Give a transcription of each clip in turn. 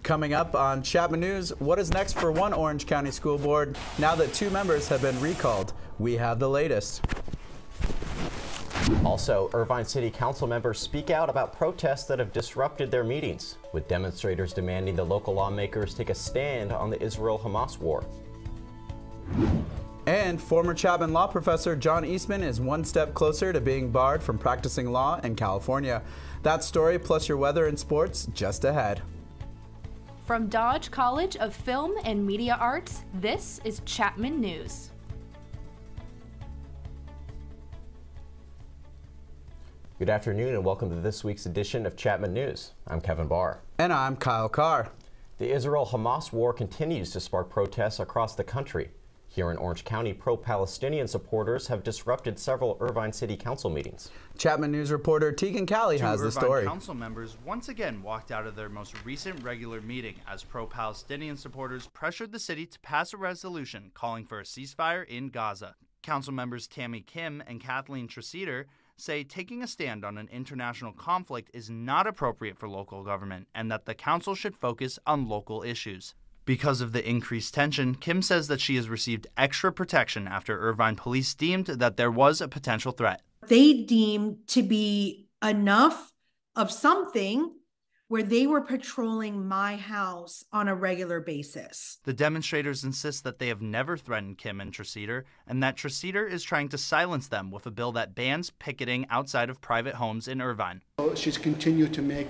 Coming up on Chapman News, what is next for one Orange County School Board now that 2 members have been recalled? We have the latest. Also, Irvine City Council members speak out about protests that have disrupted their meetings, with demonstrators demanding the local lawmakers take a stand on the Israel-Hamas war. And former Chapman law professor John Eastman is one step closer to being barred from practicing law in California. That story plus your weather and sports just ahead. From Dodge College of Film and Media Arts, this is Chapman News. Good afternoon and welcome to this week's edition of Chapman News. I'm Kevin Barr. And I'm Kyle Carr. The Israel-Hamas war continues to spark protests across the country. Here in Orange County, pro-Palestinian supporters have disrupted several Irvine City Council meetings. Chapman News reporter Tegan Callie has the story. Irvine Council members once again walked out of their most recent regular meeting as pro-Palestinian supporters pressured the city to pass a resolution calling for a ceasefire in Gaza. Council members Tammy Kim and Kathleen Treseder say taking a stand on an international conflict is not appropriate for local government and that the council should focus on local issues. Because of the increased tension, Kim says that she has received extra protection after Irvine police deemed that there was a potential threat. They deemed to be enough of something where they were patrolling my house on a regular basis. The demonstrators insist that they have never threatened Kim and Treseder, and that Treseder is trying to silence them with a bill that bans picketing outside of private homes in Irvine. She's continued to make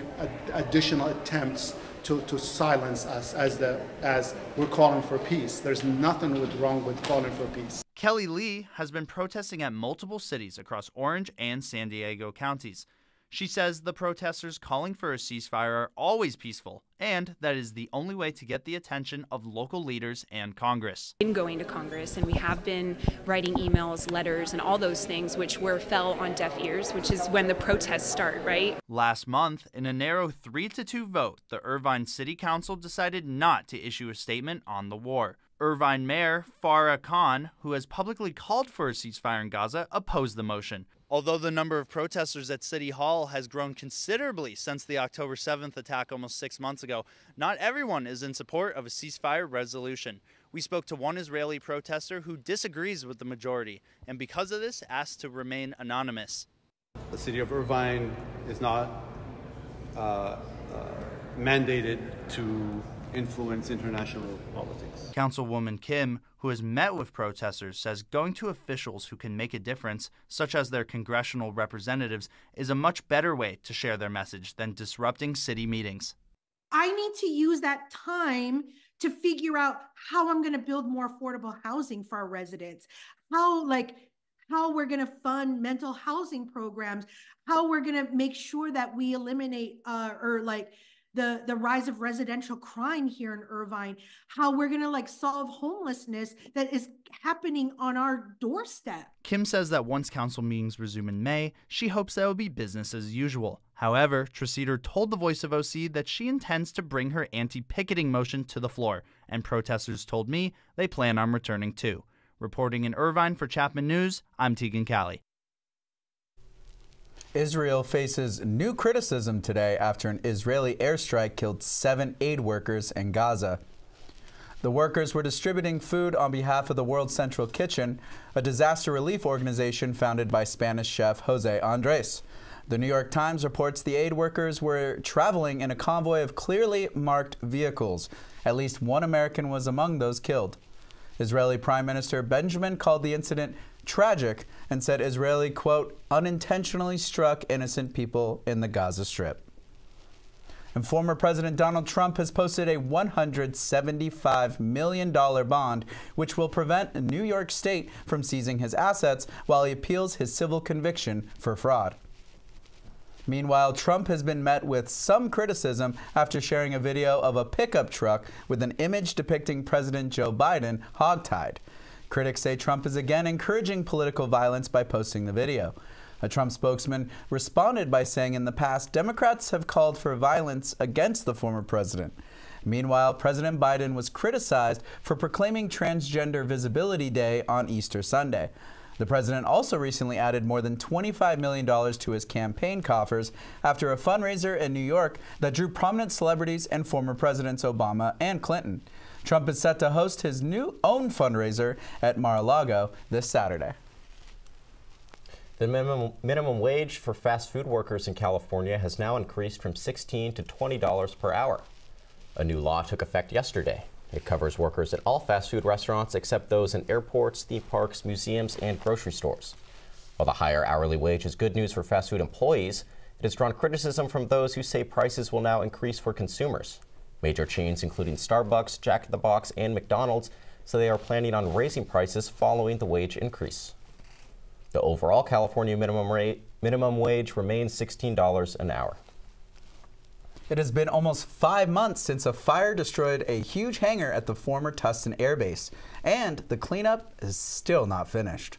additional attempts to silence us as we're calling for peace. There's nothing wrong with calling for peace. Kelly Lee has been protesting at multiple cities across Orange and San Diego counties. She says the protesters calling for a ceasefire are always peaceful, and that is the only way to get the attention of local leaders and Congress. Been going to Congress, and we have been writing emails, letters, and all those things which fell on deaf ears, which is when the protests start, right? Last month, in a narrow 3-2 vote, the Irvine City Council decided not to issue a statement on the war. Irvine Mayor Farah Khan, who has publicly called for a ceasefire in Gaza, opposed the motion. Although the number of protesters at City Hall has grown considerably since the October 7th attack almost 6 months ago, not everyone is in support of a ceasefire resolution. We spoke to one Israeli protester who disagrees with the majority, and because of this, asked to remain anonymous. The city of Irvine is not mandated to influence international politics. Councilwoman Kim, who has met with protesters, says going to officials who can make a difference, such as their congressional representatives, is a much better way to share their message than disrupting city meetings. I need to use that time to figure out how I'm going to build more affordable housing for our residents, how we're going to fund mental housing programs, how we're going to make sure that we eliminate the rise of residential crime here in Irvine, how we're going to solve homelessness that is happening on our doorstep. Kim says that once council meetings resume in May, she hopes that will be business as usual. However, Treseder told the Voice of OC that she intends to bring her anti-picketing motion to the floor, and protesters told me they plan on returning too. Reporting in Irvine for Chapman News, I'm Tegan Callie. Israel faces new criticism today after an Israeli airstrike killed 7 aid workers in Gaza. The workers were distributing food on behalf of the World Central Kitchen, a disaster relief organization founded by Spanish chef Jose Andres. The New York Times reports the aid workers were traveling in a convoy of clearly marked vehicles. At least 1 American was among those killed. Israeli Prime Minister Benjamin called the incident tragic and said Israeli, quote, unintentionally struck innocent people in the Gaza Strip. And former President Donald Trump has posted a $175 million bond, which will prevent New York State from seizing his assets while he appeals his civil conviction for fraud. Meanwhile, Trump has been met with some criticism after sharing a video of a pickup truck with an image depicting President Joe Biden hogtied. Critics say Trump is again encouraging political violence by posting the video. A Trump spokesman responded by saying in the past, Democrats have called for violence against the former president. Meanwhile, President Biden was criticized for proclaiming Transgender Visibility Day on Easter Sunday. The president also recently added more than $25 million to his campaign coffers after a fundraiser in New York that drew prominent celebrities and former Presidents Obama and Clinton. Trump is set to host his new own fundraiser at Mar-a-Lago this Saturday. The minimum wage for fast food workers in California has now increased from $16 to $20 per hour. A new law took effect yesterday. It covers workers at all fast food restaurants except those in airports, theme parks, museums, and grocery stores. While the higher hourly wage is good news for fast food employees, it has drawn criticism from those who say prices will now increase for consumers. Major chains including Starbucks, Jack in the Box, and McDonald's say they are planning on raising prices following the wage increase. The overall California minimum wage remains $16 an hour. It has been almost 5 months since a fire destroyed a huge hangar at the former Tustin Air Base, and the cleanup is still not finished.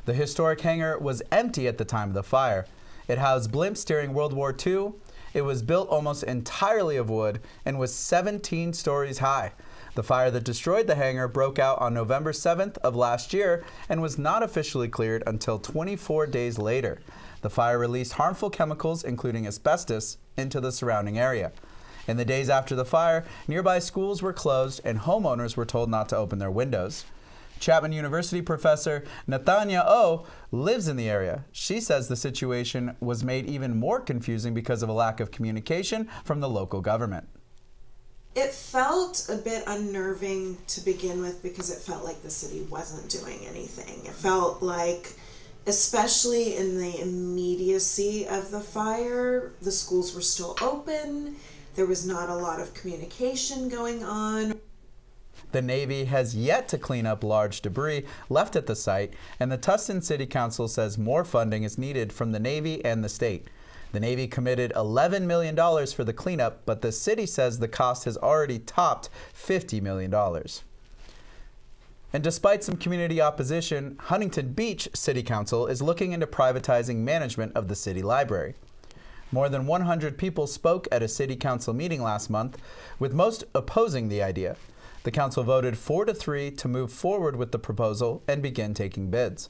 The historic hangar was empty at the time of the fire. It housed blimps during World War II. It was built almost entirely of wood and was 17 stories high. The fire that destroyed the hangar broke out on November 7th of last year and was not officially cleared until 24 days later. The fire released harmful chemicals, including asbestos, into the surrounding area. In the days after the fire, nearby schools were closed and homeowners were told not to open their windows. Chapman University professor Nathania O lives in the area. She says the situation was made even more confusing because of a lack of communication from the local government. It felt a bit unnerving to begin with because it felt like the city wasn't doing anything. It felt like, especially in the immediacy of the fire, the schools were still open. There was not a lot of communication going on. The Navy has yet to clean up large debris left at the site, and the Tustin City Council says more funding is needed from the Navy and the state. The Navy committed $11 million for the cleanup, but the city says the cost has already topped $50 million. And despite some community opposition, Huntington Beach City Council is looking into privatizing management of the city library. More than 100 people spoke at a city council meeting last month, with most opposing the idea. The council voted 4-3 to move forward with the proposal and begin taking bids.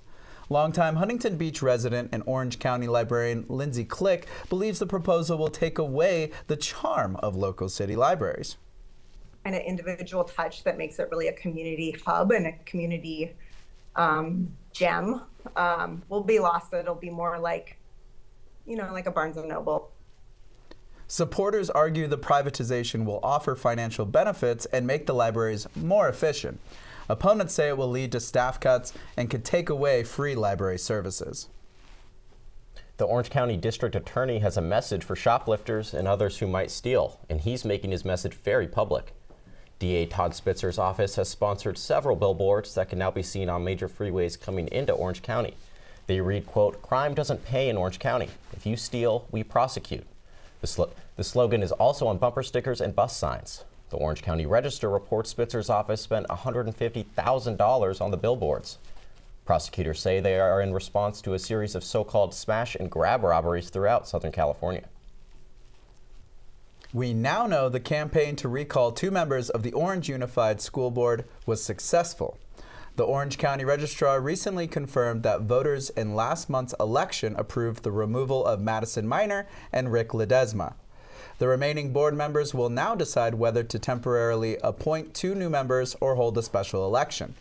Longtime Huntington Beach resident and Orange County librarian Lindsay Click believes the proposal will take away the charm of local city libraries. And an individual touch that makes it really a community hub and a community gem will be lost. It'll be more like, like a Barnes & Noble. Supporters argue the privatization will offer financial benefits and make the libraries more efficient. Opponents say it will lead to staff cuts and could take away free library services. The Orange County District Attorney has a message for shoplifters and others who might steal, and he's making his message very public. DA Todd Spitzer's office has sponsored several billboards that can now be seen on major freeways coming into Orange County. They read, quote, "Crime doesn't pay in Orange County. If you steal, we prosecute." The slogan is also on bumper stickers and bus signs. The Orange County Register reports Spitzer's office spent $150,000 on the billboards. Prosecutors say they are in response to a series of so-called smash and grab robberies throughout Southern California. We now know the campaign to recall 2 members of the Orange Unified School Board was successful. The Orange County Registrar recently confirmed that voters in last month's election approved the removal of Madison Minor and Rick Ledesma. The remaining board members will now decide whether to temporarily appoint 2 new members or hold a special election.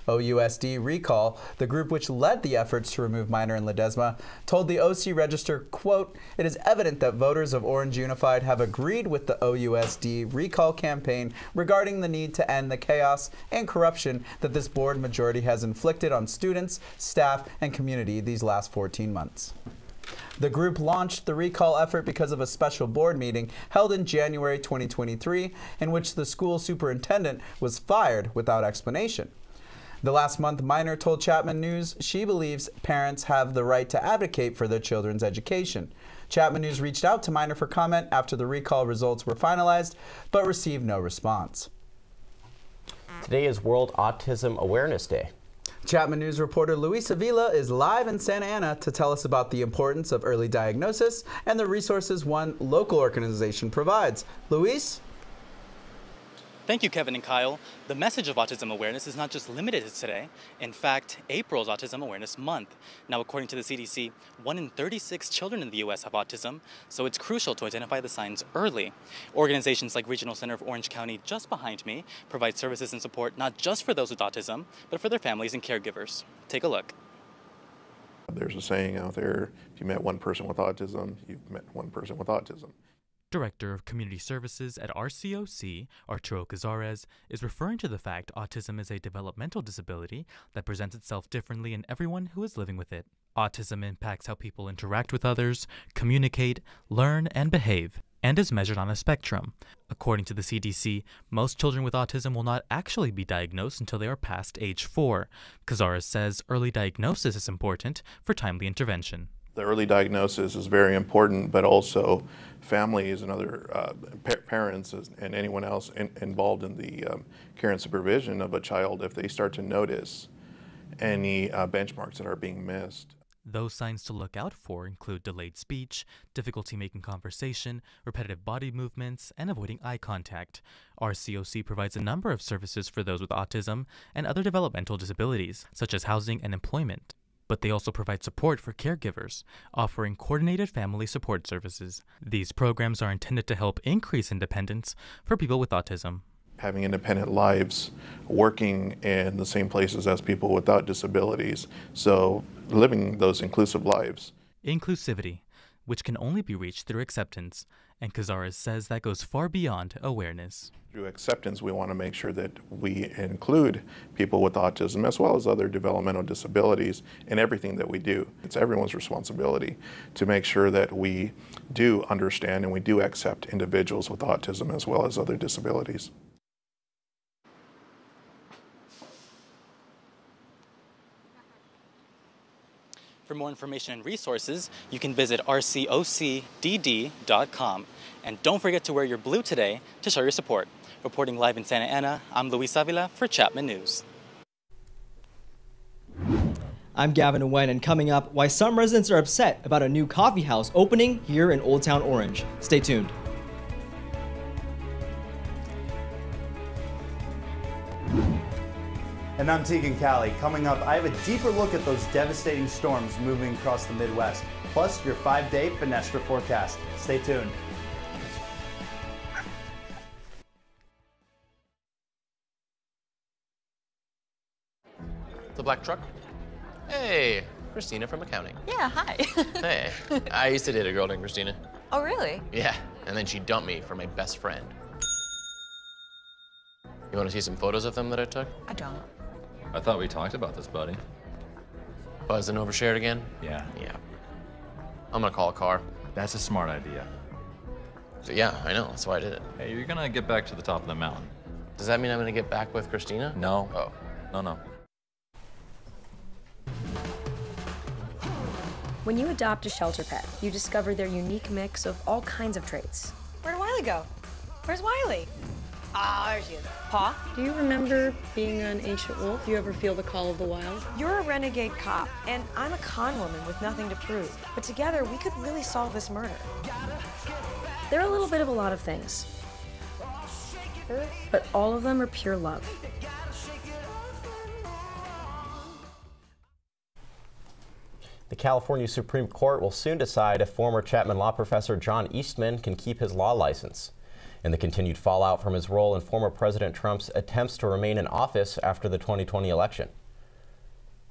OUSD Recall, the group which led the efforts to remove Minor and Ledesma, told the OC Register, quote, "It is evident that voters of Orange Unified have agreed with the OUSD Recall campaign regarding the need to end the chaos and corruption that this board majority has inflicted on students, staff, and community these last 14 months. The group launched the recall effort because of a special board meeting held in January 2023 in which the school superintendent was fired without explanation. The last month, Minor told Chapman News she believes parents have the right to advocate for their children's education. Chapman News reached out to Minor for comment after the recall results were finalized, but received no response. Today is World Autism Awareness Day. Chapman News reporter Luis Avila is live in Santa Ana to tell us about the importance of early diagnosis and the resources one local organization provides. Luis? Thank you, Kevin and Kyle. The message of autism awareness is not just limited to today. In fact, April is Autism Awareness Month. Now, according to the CDC, 1 in 36 children in the U.S. have autism, so it's crucial to identify the signs early. Organizations like Regional Center of Orange County, just behind me, provide services and support not just for those with autism, but for their families and caregivers. Take a look. There's a saying out there, if you met one person with autism, you've met one person with autism. Director of Community Services at RCOC, Arturo Cazares, is referring to the fact autism is a developmental disability that presents itself differently in everyone who is living with it. Autism impacts how people interact with others, communicate, learn, and behave, and is measured on a spectrum. According to the CDC, most children with autism will not actually be diagnosed until they are past age 4. Cazares says early diagnosis is important for timely intervention. The early diagnosis is very important, but also families and other parents and anyone else involved in the care and supervision of a child, if they start to notice any benchmarks that are being missed. Those signs to look out for include delayed speech, difficulty making conversation, repetitive body movements, and avoiding eye contact. RCOC provides a number of services for those with autism and other developmental disabilities, such as housing and employment. But they also provide support for caregivers, offering coordinated family support services. These programs are intended to help increase independence for people with autism. Having independent lives, working in the same places as people without disabilities, so living those inclusive lives. Inclusivity, which can only be reached through acceptance, and Cazares says that goes far beyond awareness. Through acceptance, we want to make sure that we include people with autism as well as other developmental disabilities in everything that we do. It's everyone's responsibility to make sure that we do understand and we do accept individuals with autism as well as other disabilities. For more information and resources, you can visit rcocdd.com. And don't forget to wear your blue today to show your support. Reporting live in Santa Ana, I'm Luis Avila for Chapman News. I'm Gavin Nguyen, and coming up, why some residents are upset about a new coffee house opening here in Old Town Orange. Stay tuned. And I'm Tegan Callie. Coming up, I have a deeper look at those devastating storms moving across the Midwest, plus your 5-day Fenestra forecast. Stay tuned. The black truck? Hey, Christina from accounting. Yeah, hi. Hey, I used to date a girl named Christina. Oh, really? Yeah, and then she dumped me for my best friend. You want to see some photos of them that I took? I don't. I thought we talked about this, buddy. Buzzed and overshared again? Yeah. Yeah. I'm gonna call a car. That's a smart idea. So, yeah, I know, that's why I did it. Hey, you're gonna get back to the top of the mountain. Does that mean I'm gonna get back with Christina? No. Oh. No. When you adopt a shelter pet, you discover their unique mix of all kinds of traits. Where'd Wiley go? Where's Wiley? Ah, there she is. Paw? Do you remember being an ancient wolf? Do you ever feel the call of the wild? You're a renegade cop, and I'm a con woman with nothing to prove. But together, we could really solve this murder. They're a little bit of a lot of things. But all of them are pure love. The California Supreme Court will soon decide if former Chapman law professor John Eastman can keep his law license. In the continued fallout from his role in former President Trump's attempts to remain in office after the 2020 election.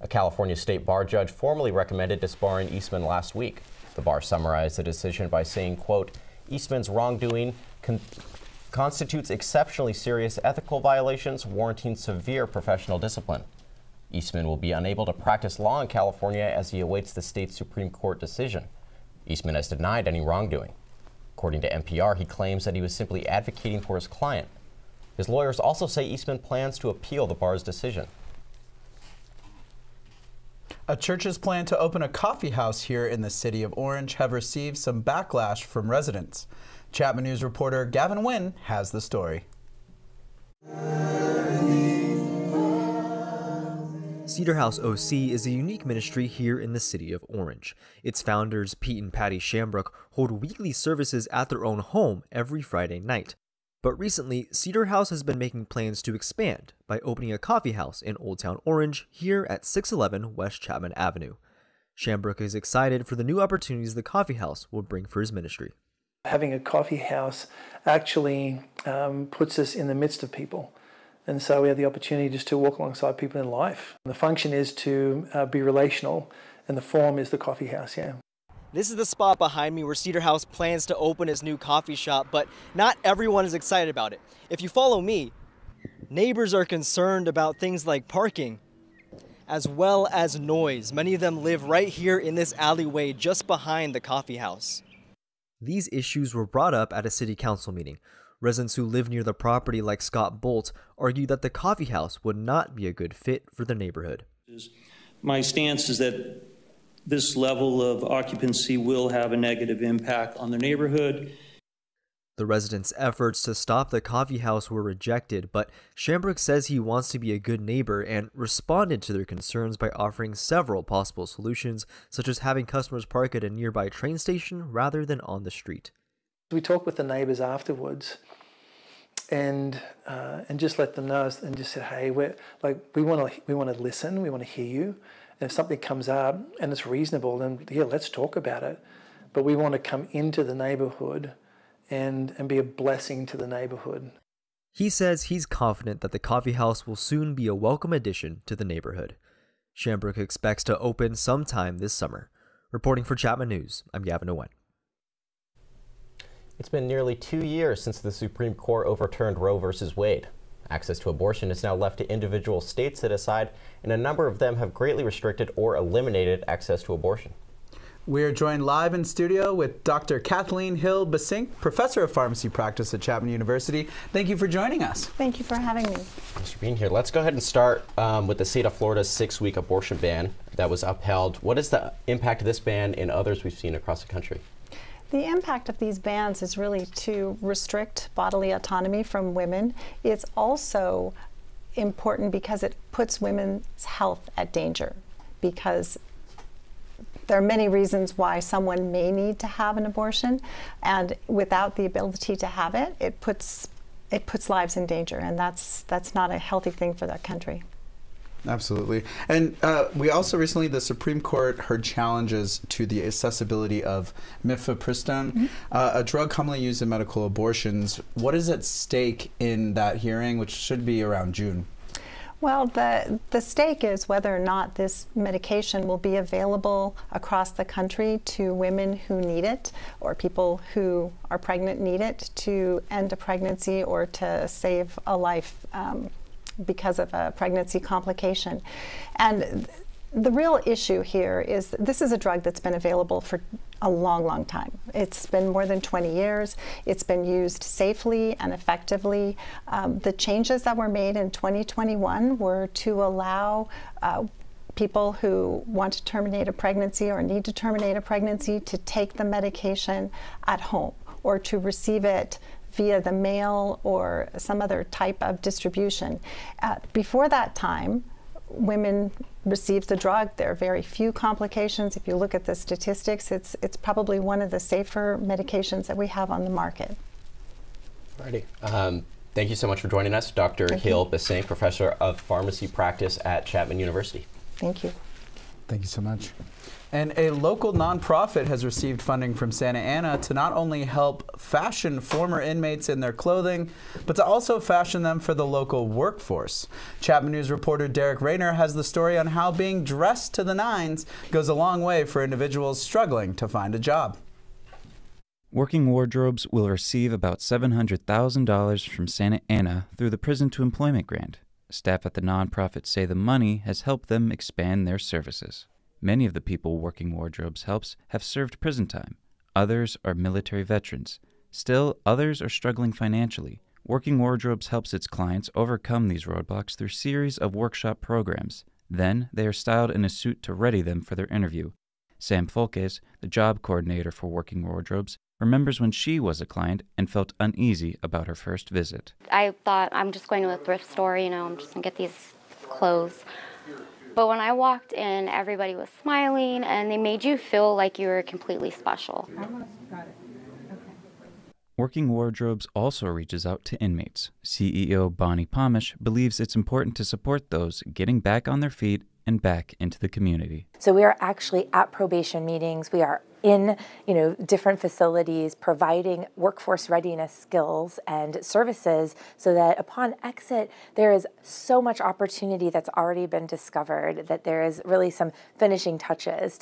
A California state bar judge formally recommended disbarring Eastman last week. The bar summarized the decision by saying, quote, Eastman's wrongdoing constitutes exceptionally serious ethical violations warranting severe professional discipline. Eastman will be unable to practice law in California as he awaits the state's Supreme Court decision. Eastman has denied any wrongdoing. According to NPR, he claims that he was simply advocating for his client. His lawyers also say Eastman plans to appeal the bar's decision. A church's plan to open a coffee house here in the city of Orange have received some backlash from residents. Chapman News reporter Gavin Nguyen has the story. Cedar House OC is a unique ministry here in the city of Orange. Its founders, Pete and Patty Shambrook, hold weekly services at their own home every Friday night. But recently, Cedar House has been making plans to expand by opening a coffee house in Old Town Orange here at 611 West Chapman Avenue. Shambrook is excited for the new opportunities the coffee house will bring for his ministry. Having a coffee house actually puts us in the midst of people. And so we have the opportunity just to walk alongside people in life. The function is to be relational, and the form is the coffee house, yeah. This is the spot behind me where Cedar House plans to open its new coffee shop, but not everyone is excited about it. If you follow me, neighbors are concerned about things like parking, as well as noise. Many of them live right here in this alleyway just behind the coffee house. These issues were brought up at a city council meeting. Residents who live near the property, like Scott Bolt, argued that the coffee house would not be a good fit for the neighborhood. My stance is that this level of occupancy will have a negative impact on the neighborhood. The residents' efforts to stop the coffee house were rejected, but Shambrook says he wants to be a good neighbor and responded to their concerns by offering several possible solutions, such as having customers park at a nearby train station rather than on the street. We talked with the neighbors afterwards and just let them know and just said, hey, we want to listen, we want to hear you. And if something comes up and it's reasonable, then yeah, let's talk about it. But we want to come into the neighborhood and be a blessing to the neighborhood. He says he's confident that the coffee house will soon be a welcome addition to the neighborhood. Shambrook expects to open sometime this summer. Reporting for Chapman News, I'm Gavin Owen. It's been nearly 2 years since the Supreme Court overturned Roe v. Wade. Access to abortion is now left to individual states to decide, and a number of them have greatly restricted or eliminated access to abortion. We are joined live in studio with Dr. Kathleen Hill-Basink, professor of pharmacy practice at Chapman University. Thank you for joining us. Thank you for having me. Thanks for being here. Let's go ahead and start with the state of Florida's 6-week abortion ban that was upheld. What is the impact of this ban and others we've seen across the country? The impact of these bans is really to restrict bodily autonomy from women. It's also important because it puts women's health at danger, because there are many reasons why someone may need to have an abortion, and without the ability to have it, it puts lives in danger, and that's not a healthy thing for that country. Absolutely. And we also recently, the Supreme Court heard challenges to the accessibility of mifepristone, a drug commonly used in medical abortions. What is at stake in that hearing, which should be around June? Well, the stake is whether or not this medication will be available across the country to women who need it, or people who are pregnant need it to end a pregnancy or to save a life because of a pregnancy complication. And the real issue here is that this is a drug that's been available for a long, long time. It's been more than 20 years. It's been used safely and effectively. The changes that were made in 2021 were to allow people who want to terminate a pregnancy or need to terminate a pregnancy to take the medication at home or to receive it via the mail or some other type of distribution. Before that time, women received the drug. There are very few complications. If you look at the statistics, it's probably one of the safer medications that we have on the market. Alrighty. Thank you so much for joining us, Dr. Hill-Basink, professor of pharmacy practice at Chapman University. Thank you. Thank you so much. And a local nonprofit has received funding from Santa Ana to not only help fashion former inmates in their clothing, but to also fashion them for the local workforce. Chapman News reporter Derek Rayner has the story on how being dressed to the nines goes a long way for individuals struggling to find a job. Working Wardrobes will receive about $700,000 from Santa Ana through the Prison to Employment Grant. Staff at the nonprofit say the money has helped them expand their services. Many of the people Working Wardrobes helps have served prison time. Others are military veterans. Still, others are struggling financially. Working Wardrobes helps its clients overcome these roadblocks through a series of workshop programs. Then, they are styled in a suit to ready them for their interview. Sam Folkes, the job coordinator for Working Wardrobes, remembers when she was a client and felt uneasy about her first visit. I thought, I'm just going to a thrift store, I'm just going to get these clothes. But when I walked in, everybody was smiling, and they made you feel like you were completely special. Working Wardrobes also reaches out to inmates. CEO Bonnie Pomish believes it's important to support those getting back on their feet and back into the community. So we are actually at probation meetings. We are in, different facilities providing workforce readiness skills and services so that upon exit, there is so much opportunity that's already been discovered that there is really some finishing touches.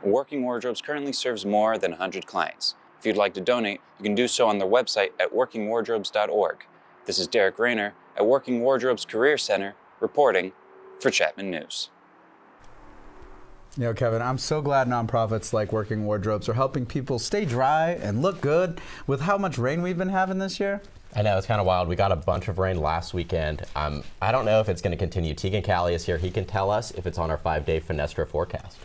Working Wardrobes currently serves more than 100 clients. If you'd like to donate, you can do so on their website at workingwardrobes.org. This is Derek Rayner at Working Wardrobes Career Center reporting for Chapman News. Kevin, I'm so glad nonprofits like Working Wardrobes are helping people stay dry and look good with how much rain we've been having this year. I know, it's kind of wild. We got a bunch of rain last weekend. I don't know if it's going to continue. Tegan Callie is here. He can tell us if it's on our 5-day Fenestra forecast.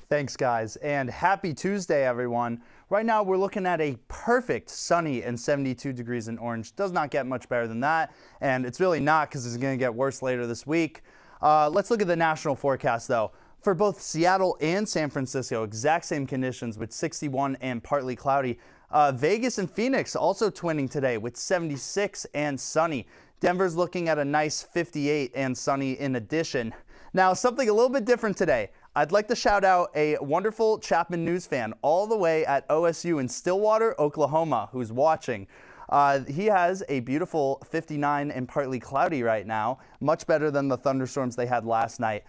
Thanks, guys, and happy Tuesday, everyone. Right now, we're looking at a perfect sunny and 72 degrees in Orange. Does not get much better than that, and it's really not because it's going to get worse later this week. Let's look at the national forecast, though. For both Seattle and San Francisco, exact same conditions with 61 and partly cloudy. Vegas and Phoenix also twinning today with 76 and sunny. Denver's looking at a nice 58 and sunny in addition. Now, something a little bit different today. I'd like to shout out a wonderful Chapman News fan all the way at OSU in Stillwater, Oklahoma, who's watching. He has a beautiful 59 and partly cloudy right now, much better than the thunderstorms they had last night.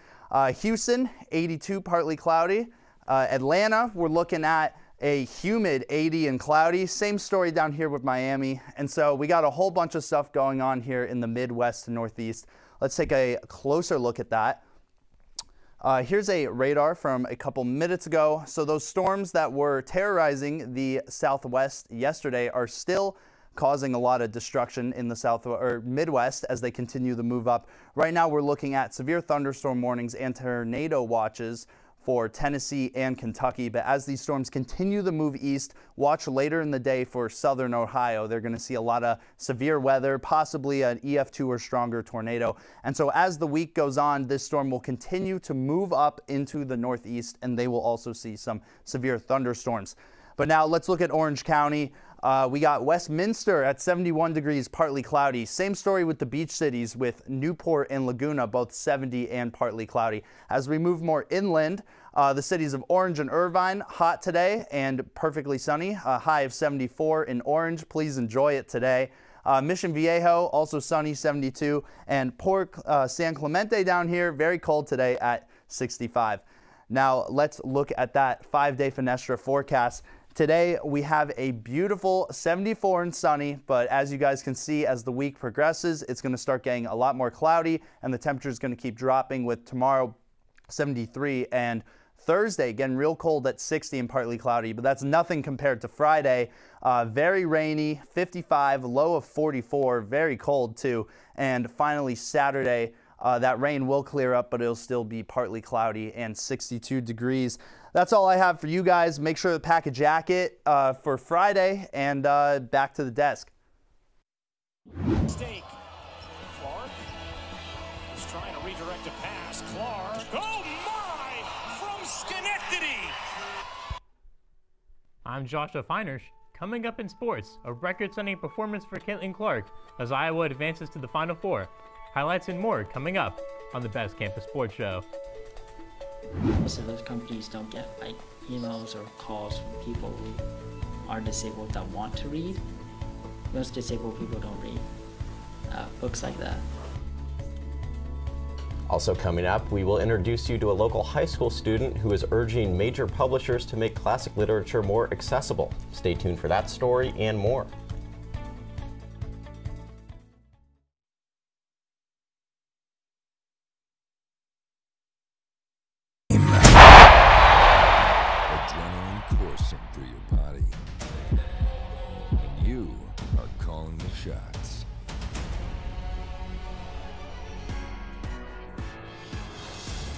Houston, 82, partly cloudy. Atlanta, we're looking at a humid 80 and cloudy. Same story down here with Miami. And so we got a whole bunch of stuff going on here in the Midwest and Northeast. Let's take a closer look at that. Here's a radar from a couple minutes ago. So those storms that were terrorizing the Southwest yesterday are still causing a lot of destruction in the South or Midwest as they continue to move up. Right now, we're looking at severe thunderstorm warnings and tornado watches for Tennessee and Kentucky. But as these storms continue to move east, watch later in the day for southern Ohio. They're going to see a lot of severe weather, possibly an EF2 or stronger tornado. And so as the week goes on, this storm will continue to move up into the northeast, and they will also see some severe thunderstorms. But now let's look at Orange County. We got Westminster at 71 degrees, partly cloudy. Same story with the beach cities with Newport and Laguna, both 70 and partly cloudy. As we move more inland, the cities of Orange and Irvine, hot today and perfectly sunny, a high of 74 in Orange. Please enjoy it today. Mission Viejo, also sunny, 72. And Port San Clemente down here, very cold today at 65. Now let's look at that 5-day Fenestra forecast. Today, we have a beautiful 74 and sunny, but as you guys can see, as the week progresses, it's going to start getting a lot more cloudy, and the temperature is going to keep dropping with tomorrow 73 and Thursday getting real cold at 60 and partly cloudy, but that's nothing compared to Friday. Very rainy, 55, low of 44, very cold too. And finally, Saturday, that rain will clear up, but it'll still be partly cloudy and 62 degrees. That's all I have for you guys. Make sure to pack a jacket for Friday and back to the desk. Mistake. Clark is trying to redirect a pass. Clark. Oh my! From Schenectady. I'm Joshua Feiners. Coming up in sports, a record-setting performance for Caitlin Clark as Iowa advances to the Final Four. Highlights and more coming up on the Best Campus Sports Show. Most of those companies don't get like emails or calls from people who are disabled that want to read. Most disabled people don't read books like that. Also coming up, we will introduce you to a local high school student who is urging major publishers to make classic literature more accessible. Stay tuned for that story and more. Adrenaline coursing through your body, and you are calling the shots.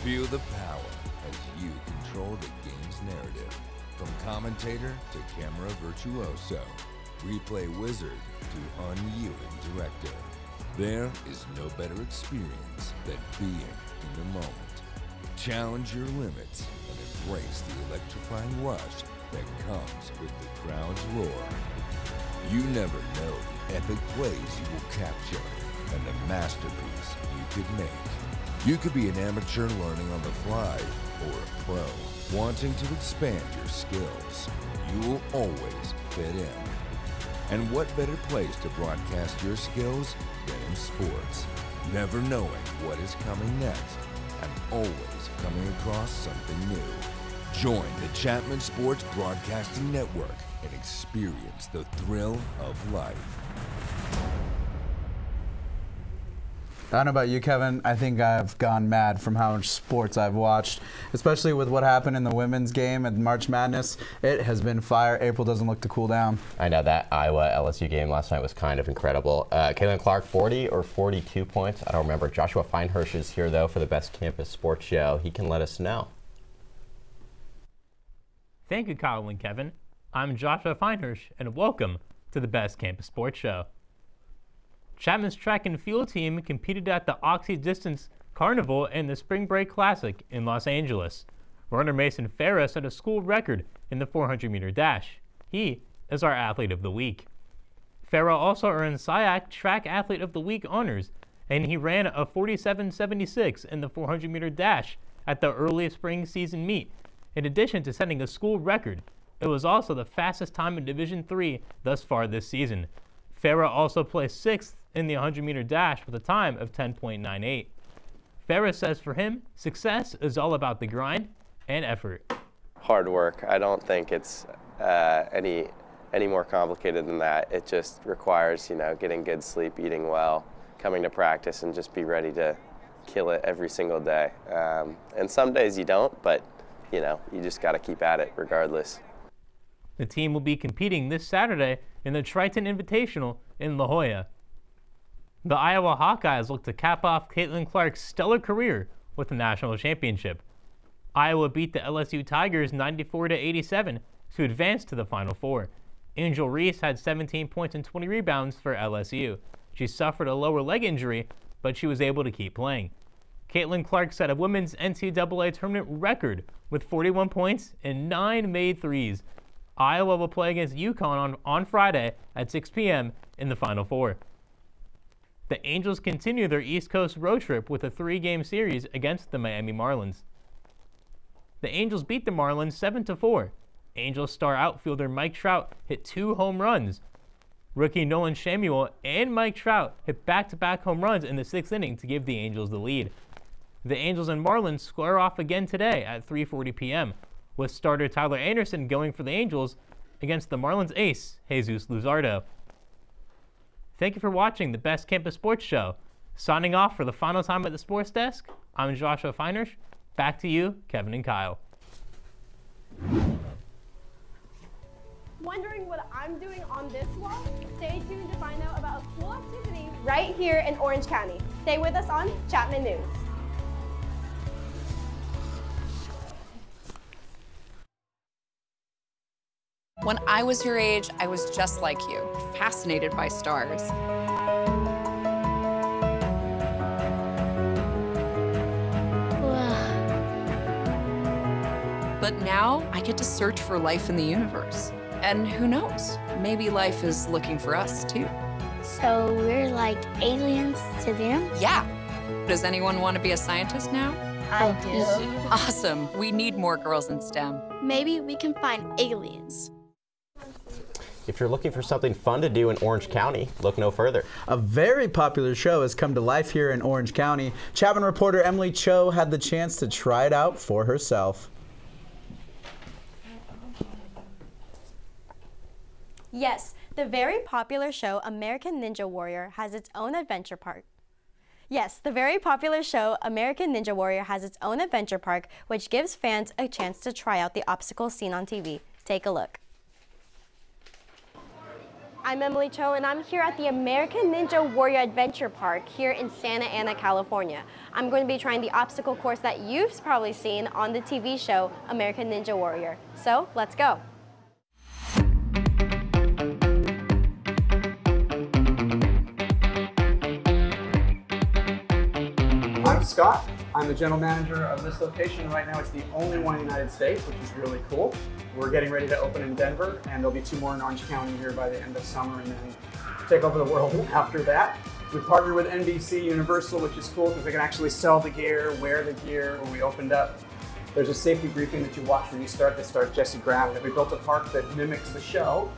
Feel the power as you control the game's narrative. From commentator to camera virtuoso, replay wizard to unyielding director. There is no better experience than being in the moment. Challenge your limits and embrace the electrifying rush that comes with the crowd's roar. You never know the epic plays you will capture and the masterpiece you could make. You could be an amateur learning on the fly or a pro wanting to expand your skills. You will always fit in. And what better place to broadcast your skills than in sports? Never knowing what is coming next and always coming across something new. Join the Chapman Sports Broadcasting Network and experience the thrill of life. I don't know about you, Kevin. I think I've gone mad from how much sports I've watched, especially with what happened in the women's game at March Madness. It has been fire. April doesn't look to cool down. I know that Iowa-LSU game last night was kind of incredible. Caitlin Clark, 40 or 42 points? I don't remember. Joshua Feinhersh is here, though, for the Best Campus Sports Show. He can let us know. Thank you, Kyle and Kevin. I'm Joshua Feinhersh, and welcome to the Best Campus Sports Show. Chapman's track and field team competed at the Oxy Distance Carnival and the Spring Break Classic in Los Angeles. Runner Mason Farah set a school record in the 400-meter dash. He is our Athlete of the Week. Farah also earned SIAC Track Athlete of the Week honors, and he ran a 47.76 in the 400-meter dash at the early spring season meet. In addition to setting a school record, it was also the fastest time in Division III thus far this season. Farah also placed 6th in the 100-meter dash with a time of 10.98. Farah says for him, success is all about the grind and effort. Hard work. I don't think it's any more complicated than that. It just requires, getting good sleep, eating well, coming to practice, and just be ready to kill it every single day. And some days you don't, but you just got to keep at it regardless. The team will be competing this Saturday in the Triton Invitational in La Jolla. The Iowa Hawkeyes look to cap off Caitlin Clark's stellar career with the national championship. Iowa beat the LSU Tigers 94-87 to advance to the Final Four. Angel Reese had 17 points and 20 rebounds for LSU. She suffered a lower leg injury, but she was able to keep playing. Caitlin Clark set a women's NCAA tournament record with 41 points and 9 made threes. Iowa will play against UConn on Friday at 6 p.m. in the Final Four. The Angels continue their East Coast road trip with a 3-game series against the Miami Marlins. The Angels beat the Marlins 7-4. Angels star outfielder Mike Trout hit 2 home runs. Rookie Nolan Samuel and Mike Trout hit back-to-back home runs in the 6th inning to give the Angels the lead. The Angels and Marlins square off again today at 3:40 p.m., with starter Tyler Anderson going for the Angels against the Marlins ace, Jesus Luzardo. Thank you for watching the Best Campus Sports Show. Signing off for the final time at the Sports Desk, I'm Joshua Feinhersh. Back to you, Kevin and Kyle. Wondering what I'm doing on this wall? Stay tuned to find out about a cool activity right here in Orange County. Stay with us on Chapman News. When I was your age, I was just like you, fascinated by stars. But now I get to search for life in the universe. And who knows, maybe life is looking for us too. So we're like aliens to them? Yeah. Does anyone want to be a scientist now? I do. Awesome. We need more girls in STEM. Maybe we can find aliens. If you're looking for something fun to do in Orange County, look no further. A very popular show has come to life here in Orange County. Chapman reporter Emily Cho had the chance to try it out for herself. Yes, the very popular show American Ninja Warrior has its own adventure park. Yes, the very popular show American Ninja Warrior has its own adventure park, which gives fans a chance to try out the obstacles seen on TV. Take a look. I'm Emily Cho, and I'm here at the American Ninja Warrior Adventure Park here in Santa Ana, California. I'm going to be trying the obstacle course that you've probably seen on the TV show American Ninja Warrior. So, let's go. I'm Scott. I'm the general manager of this location. Right now it's the only one in the United States, which is really cool. We're getting ready to open in Denver, and there'll be 2 more in Orange County here by the end of summer, and then take over the world after that. We partner with NBC Universal, which is cool because they can actually sell the gear, wear the gear. When we opened up, there's a safety briefing that you watch when you start that stars Jesse Graff. We built a park that mimics the show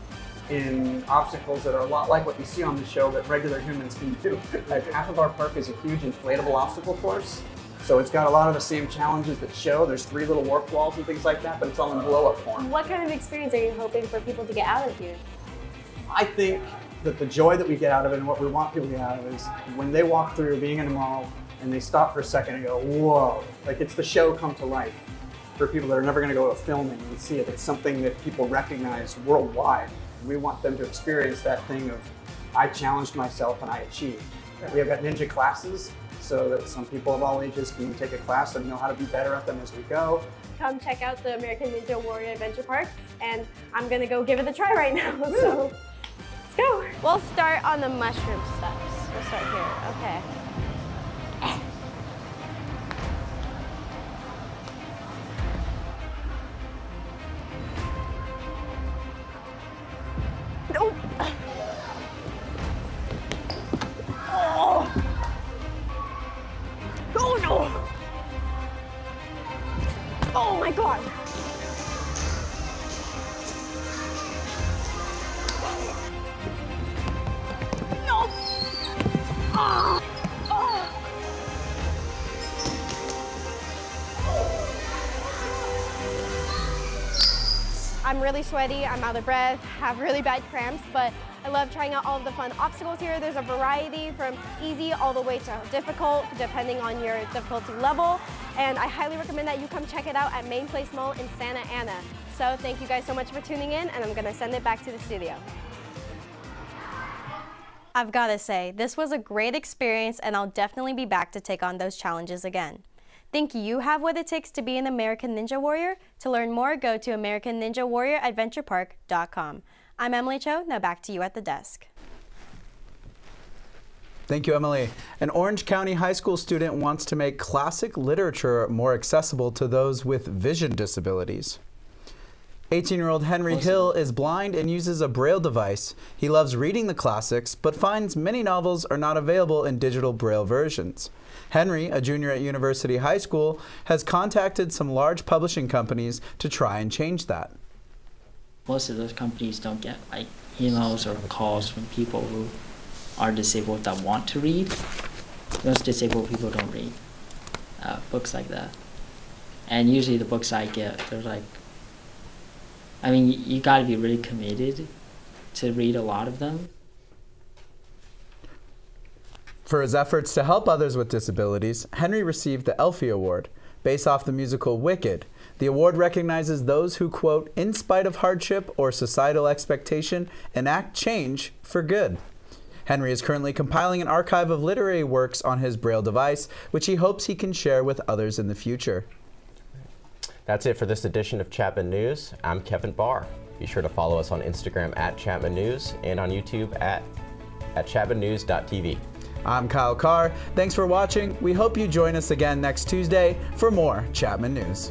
in obstacles that are a lot like what you see on the show that regular humans can do. Like half of our park is a huge inflatable obstacle course. So it's got a lot of the same challenges that show. There's 3 little warp walls and things like that, but it's all in blow-up form. What kind of experience are you hoping for people to get out of here? I think that the joy that we get out of it and what we want people to get out of it is when they walk through being in a mall and they stop for a second and go, whoa, like it's the show come to life. For people that are never going to go to filming and see it, it's something that people recognize worldwide. We want them to experience that thing of, I challenged myself and I achieved. We have got ninja classes so that some people of all ages can take a class and know how to be better at them as we go. Come check out the American Ninja Warrior Adventure Park, and I'm gonna go give it a try right now, so let's go. We'll start on the mushroom steps. We'll start here, okay. Nope. Oh. Oh no! Oh my god! No! Ah. Ah. I'm really sweaty, I'm out of breath, have really bad cramps, but I love trying out all of the fun obstacles here. There's a variety from easy all the way to difficult, depending on your difficulty level. And I highly recommend that you come check it out at Main Place Mall in Santa Ana. So thank you guys so much for tuning in, and I'm gonna send it back to the studio. I've gotta say, this was a great experience, and I'll definitely be back to take on those challenges again. Think you have what it takes to be an American Ninja Warrior? To learn more, go to AmericanNinjaWarriorAdventurePark.com. I'm Emily Cho, now back to you at the desk. Thank you, Emily. An Orange County high school student wants to make classic literature more accessible to those with vision disabilities. 18-year-old Henry Hill is blind and uses a Braille device. He loves reading the classics, but finds many novels are not available in digital Braille versions. Henry, a junior at University High School, has contacted some large publishing companies to try and change that. Most of those companies don't get like emails or calls from people who are disabled that want to read. Most disabled people don't read books like that. And usually the books I get, they're like, I mean, you gotta be really committed to read a lot of them. For his efforts to help others with disabilities, Henry received the Elfie Award. Based off the musical Wicked, the award recognizes those who, quote, in spite of hardship or societal expectation, enact change for good. Henry is currently compiling an archive of literary works on his Braille device, which he hopes he can share with others in the future. That's it for this edition of Chapman News. I'm Kevin Barr. Be sure to follow us on Instagram at Chapman News and on YouTube at chapmannews.tv. I'm Kyle Carr. Thanks for watching. We hope you join us again next Tuesday for more Chapman News.